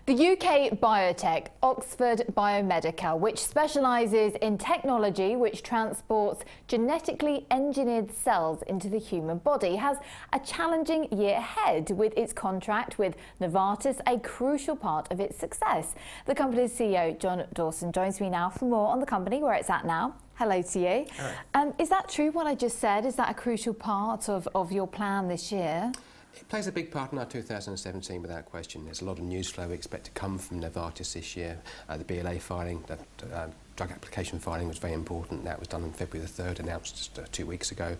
The UK biotech Oxford Biomedica, which specialises in technology which transports genetically engineered cells into the human body, has a challenging year ahead with its contract with Novartis a crucial part of its success. The company's CEO, Dawson, joins me now for more on the company, where it's at now. Hello to you. Is that true, what I just said? Is that a crucial part of your plan this year? It plays a big part in our 2017 without question. There's a lot of news flow we expect to come from Novartis this year. The BLA filing, the drug application filing was very important. That was done on February the 3rd, announced just 2 weeks ago.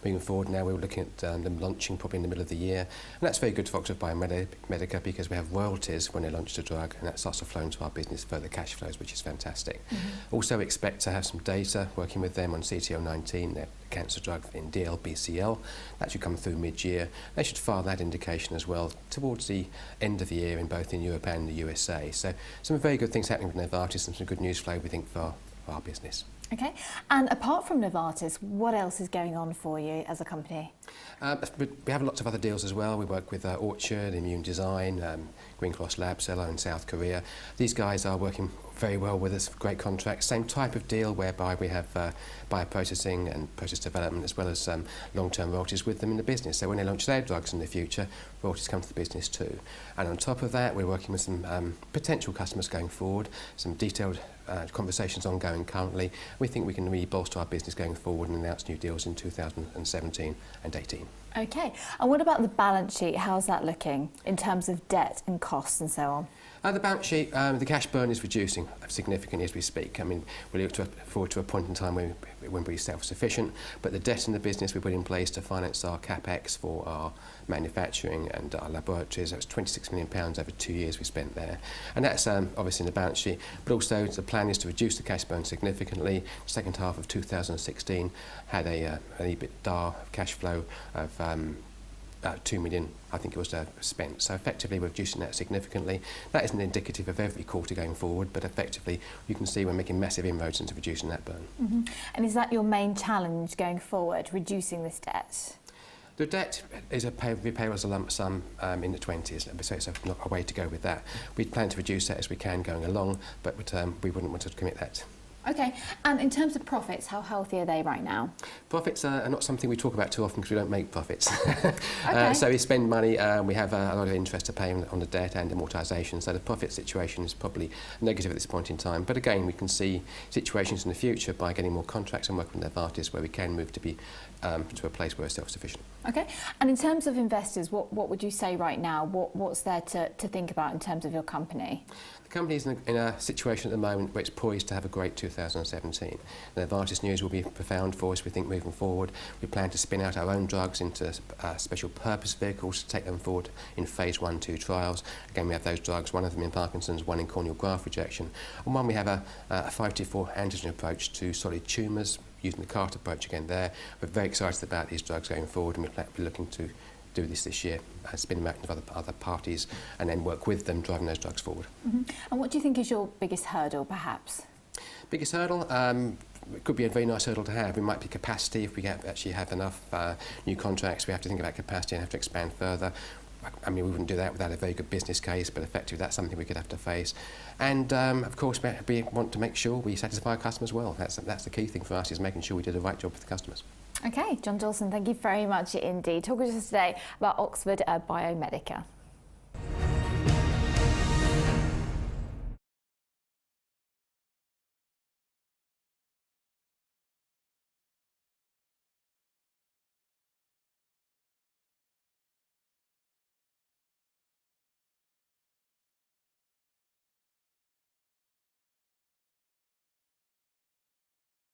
Moving forward now, we're looking at them launching probably in the middle of the year. And that's very good for Oxford Biomedica because we have royalties when they launch the drug, and that starts to flow into our business, further cash flows, which is fantastic. Also expect to have some data working with them on CTO19, their cancer drug in DLBCL. That should come through mid-year. They should file that indication as well towards the end of the year in both in Europe and the USA. So some very good things happening with Novartis and some good news flow, we think, for our business. Okay, and apart from Novartis, what else is going on for you as a company? We have lots of other deals as well. We work with Orchard, Immune Design, Green Cross Lab, Cello in South Korea. These guys are working very well with us, great contracts. Same type of deal whereby we have bioprocessing and process development as well as long-term royalties with them in the business. So when they launch their drugs in the future, royalties come to the business too. And on top of that, we're working with some potential customers going forward, some detailed conversations ongoing currently. We think we can really bolster our business going forward and announce new deals in 2017 and 18. Okay, and what about the balance sheet? How's that looking in terms of debt and costs and so on? The balance sheet, the cash burn is reducing significantly as we speak. I mean, we look forward to a point in time when we're self-sufficient, but the debt in the business we put in place to finance our capex for our manufacturing and our laboratories, that was £26 million over 2 years we spent there. And that's obviously in the balance sheet, but also the plan is to reduce the cash burn significantly. The second half of 2016 had an EBITDA cash flow of 2 million, I think it was spent. So effectively we're reducing that significantly. That isn't indicative of every quarter going forward, but effectively you can see we're making massive inroads into reducing that burn. And is that your main challenge going forward, reducing this debt? The debt is repayable as a lump sum in the 20s, so it's not a way to go with that. We plan to reduce that as we can going along, but we wouldn't want to commit that. Okay, and in terms of profits, how healthy are they right now? Profits are not something we talk about too often because we don't make profits. Okay. So we spend money, we have a lot of interest to pay on the debt and amortisation, so the profit situation is probably negative at this point in time. But again, we can see situations in the future by getting more contracts and working with Novartis where we can move to be to a place where we're self-sufficient. Okay, and in terms of investors, what would you say right now? What's there to think about in terms of your company? The company is in a situation at the moment where it's poised to have a great 2017. The Novartis news will be profound for us, we think, moving forward. We plan to spin out our own drugs into special purpose vehicles to take them forward in phase 1-2 trials. Again, we have those drugs, one of them in Parkinson's, one in corneal graft rejection, and one we have a 5T4 antigen approach to solid tumours, using the CART approach again there. We're very excited about these drugs going forward, and we're looking to do this year, spin them out into other parties and then work with them driving those drugs forward. And what do you think is your biggest hurdle, perhaps? Biggest hurdle? It could be a very nice hurdle to have. It might be capacity. If we actually have enough new contracts, we have to think about capacity and have to expand further. I mean, we wouldn't do that without a very good business case, but effectively that's something we could have to face. And of course, we want to make sure we satisfy our customers well. That's the key thing for us, is making sure we do the right job for the customers. Okay, John Dawson, thank you very much indeed. Talking to us today about Oxford Biomedica.